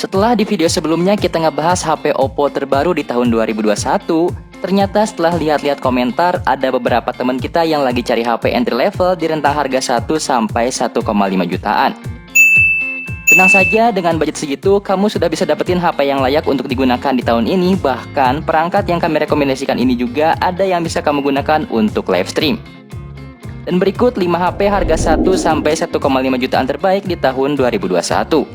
Setelah di video sebelumnya kita ngebahas HP Oppo terbaru di tahun 2021, ternyata setelah lihat-lihat komentar, ada beberapa teman kita yang lagi cari HP entry level di rentang harga 1 sampai 1,5 jutaan. Tenang saja, dengan budget segitu, kamu sudah bisa dapetin HP yang layak untuk digunakan di tahun ini. Bahkan, perangkat yang kami rekomendasikan ini juga ada yang bisa kamu gunakan untuk live stream. Dan berikut 5 HP harga 1 sampai 1,5 jutaan terbaik di tahun 2021.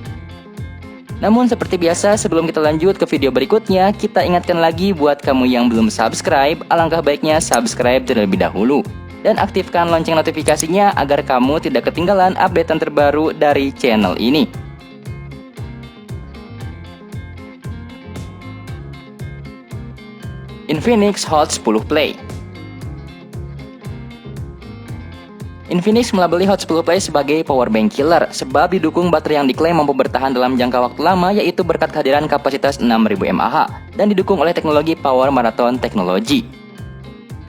Namun seperti biasa, sebelum kita lanjut ke video berikutnya, kita ingatkan lagi buat kamu yang belum subscribe, alangkah baiknya subscribe terlebih dahulu. Dan aktifkan lonceng notifikasinya agar kamu tidak ketinggalan updatean terbaru dari channel ini. Infinix Hot 10 Play. Infinix melabeli Hot 10 Play sebagai powerbank killer sebab didukung baterai yang diklaim mampu bertahan dalam jangka waktu lama, yaitu berkat kehadiran kapasitas 6000 mAh dan didukung oleh teknologi Power Marathon Technology.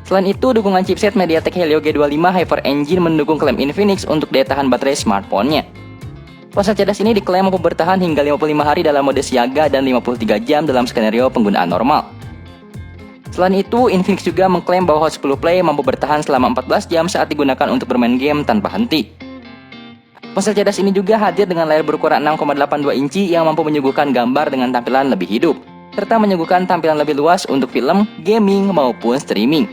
Selain itu, dukungan chipset MediaTek Helio G25 Hyper Engine mendukung klaim Infinix untuk daya tahan baterai smartphone-nya. Ponsel cerdas ini diklaim mampu bertahan hingga 55 hari dalam mode siaga dan 53 jam dalam skenario penggunaan normal. Selain itu, Infinix juga mengklaim bahwa Hot 10 Play mampu bertahan selama 14 jam saat digunakan untuk bermain game tanpa henti. Ponsel cerdas ini juga hadir dengan layar berukuran 6,82 inci yang mampu menyuguhkan gambar dengan tampilan lebih hidup, serta menyuguhkan tampilan lebih luas untuk film, gaming, maupun streaming.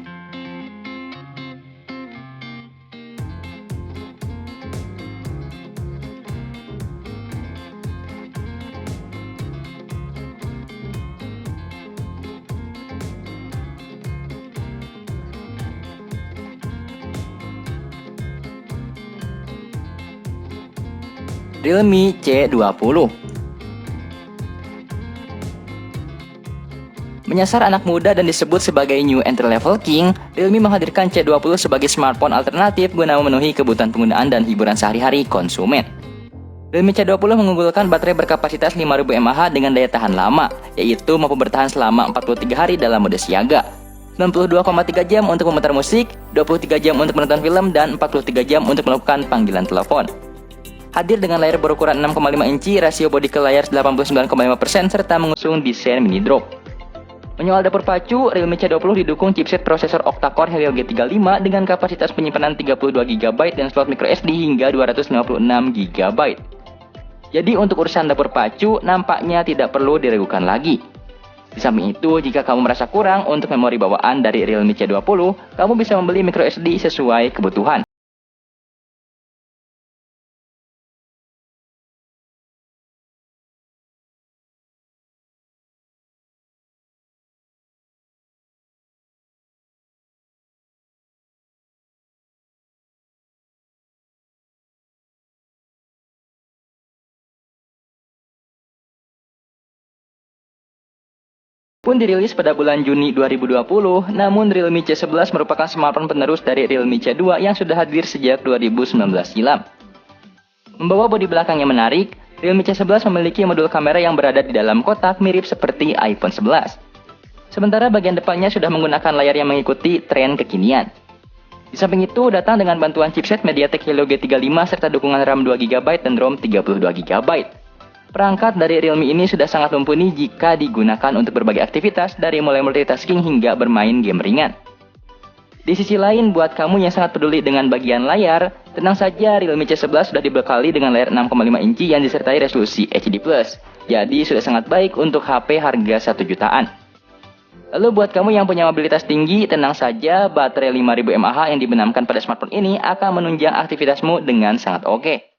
Realme C20. Menyasar anak muda dan disebut sebagai new entry level king, Realme menghadirkan C20 sebagai smartphone alternatif guna memenuhi kebutuhan penggunaan dan hiburan sehari-hari konsumen. Realme C20 mengunggulkan baterai berkapasitas 5000 mAh dengan daya tahan lama, yaitu mampu bertahan selama 43 hari dalam mode siaga, 92,3 jam untuk memutar musik, 23 jam untuk menonton film, dan 43 jam untuk melakukan panggilan telepon. Hadir dengan layar berukuran 6,5 inci, rasio bodi ke layar 89,5%, serta mengusung desain mini drop. Menyoal dapur pacu, Realme C20 didukung chipset prosesor octa-core Helio G35 dengan kapasitas penyimpanan 32 GB dan slot microSD hingga 256 GB. Jadi untuk urusan dapur pacu, nampaknya tidak perlu diragukan lagi. Di samping itu, jika kamu merasa kurang untuk memori bawaan dari Realme C20, kamu bisa membeli microSD sesuai kebutuhan. Pun dirilis pada bulan Juni 2020, namun Realme C11 merupakan smartphone penerus dari Realme C2 yang sudah hadir sejak 2019 silam. Membawa bodi belakang yang menarik, Realme C11 memiliki modul kamera yang berada di dalam kotak mirip seperti iPhone 11. Sementara bagian depannya sudah menggunakan layar yang mengikuti tren kekinian. Di samping itu, datang dengan bantuan chipset MediaTek Helio G35 serta dukungan RAM 2GB dan ROM 32GB. Perangkat dari Realme ini sudah sangat mumpuni jika digunakan untuk berbagai aktivitas dari mulai multitasking hingga bermain game ringan. Di sisi lain, buat kamu yang sangat peduli dengan bagian layar, tenang saja, Realme C11 sudah dibekali dengan layar 6,5 inci yang disertai resolusi HD+. Jadi sudah sangat baik untuk HP harga 1 jutaan. Lalu buat kamu yang punya mobilitas tinggi, tenang saja, baterai 5000 mAh yang dibenamkan pada smartphone ini akan menunjang aktivitasmu dengan sangat oke.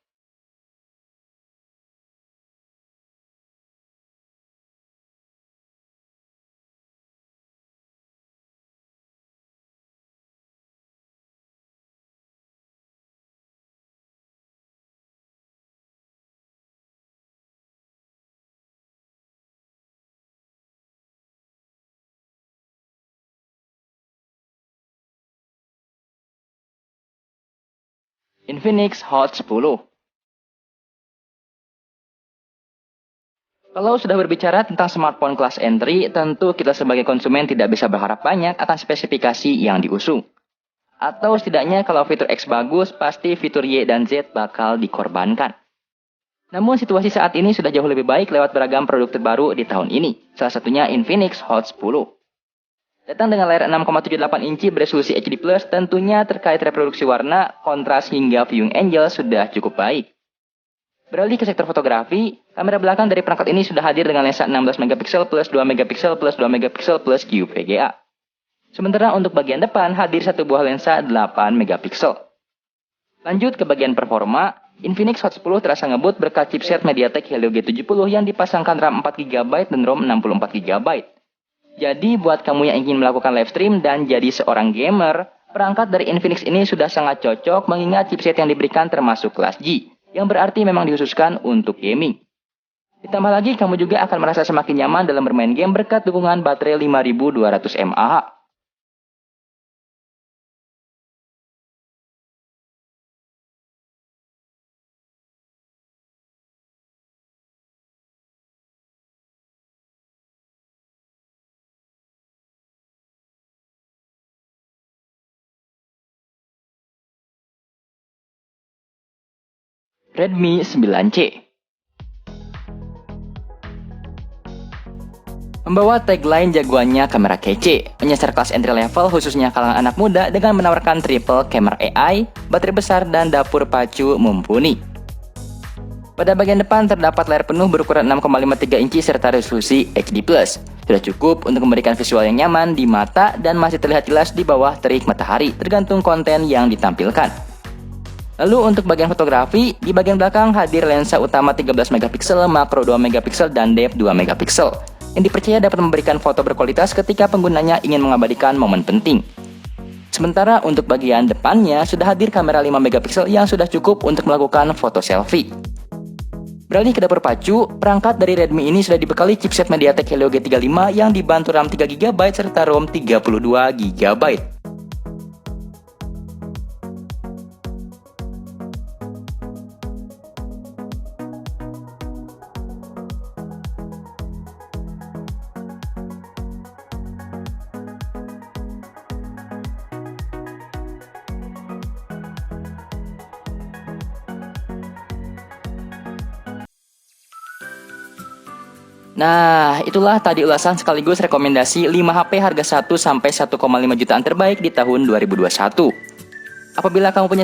Infinix Hot 10. Kalau sudah berbicara tentang smartphone kelas entry, tentu kita sebagai konsumen tidak bisa berharap banyak akan spesifikasi yang diusung. Atau setidaknya kalau fitur X bagus, pasti fitur Y dan Z bakal dikorbankan. Namun situasi saat ini sudah jauh lebih baik lewat beragam produk terbaru di tahun ini. Salah satunya Infinix Hot 10. Datang dengan layar 6,78 inci beresolusi HD+, tentunya terkait reproduksi warna, kontras hingga viewing angle sudah cukup baik. Beralih ke sektor fotografi, kamera belakang dari perangkat ini sudah hadir dengan lensa 16 megapiksel plus 2 megapiksel plus 2 megapiksel plus QVGA. Sementara untuk bagian depan hadir satu buah lensa 8 megapiksel. Lanjut ke bagian performa, Infinix Hot 10 terasa ngebut berkat chipset MediaTek Helio G70 yang dipasangkan RAM 4GB dan ROM 64GB. Jadi buat kamu yang ingin melakukan live stream dan jadi seorang gamer, perangkat dari Infinix ini sudah sangat cocok mengingat chipset yang diberikan termasuk kelas G, yang berarti memang dikhususkan untuk gaming. Ditambah lagi kamu juga akan merasa semakin nyaman dalam bermain game berkat dukungan baterai 5200 mAh. Redmi 9C membawa tagline jagoannya kamera kece, menyasar kelas entry level khususnya kalangan anak muda dengan menawarkan triple camera AI, baterai besar dan dapur pacu mumpuni. Pada bagian depan terdapat layar penuh berukuran 6,53 inci serta resolusi HD+. Sudah cukup untuk memberikan visual yang nyaman di mata dan masih terlihat jelas di bawah terik matahari, tergantung konten yang ditampilkan. Lalu untuk bagian fotografi, di bagian belakang hadir lensa utama 13 megapiksel, makro 2 megapiksel dan depth 2 megapiksel yang dipercaya dapat memberikan foto berkualitas ketika penggunanya ingin mengabadikan momen penting. Sementara untuk bagian depannya sudah hadir kamera 5 megapiksel yang sudah cukup untuk melakukan foto selfie. Beralih ke dapur pacu, perangkat dari Redmi ini sudah dibekali chipset MediaTek Helio G35 yang dibantu RAM 3GB serta ROM 32GB. Nah, itulah tadi ulasan sekaligus rekomendasi 5 HP harga 1 sampai 1,5 jutaan terbaik di tahun 2021. Apabila kamu punya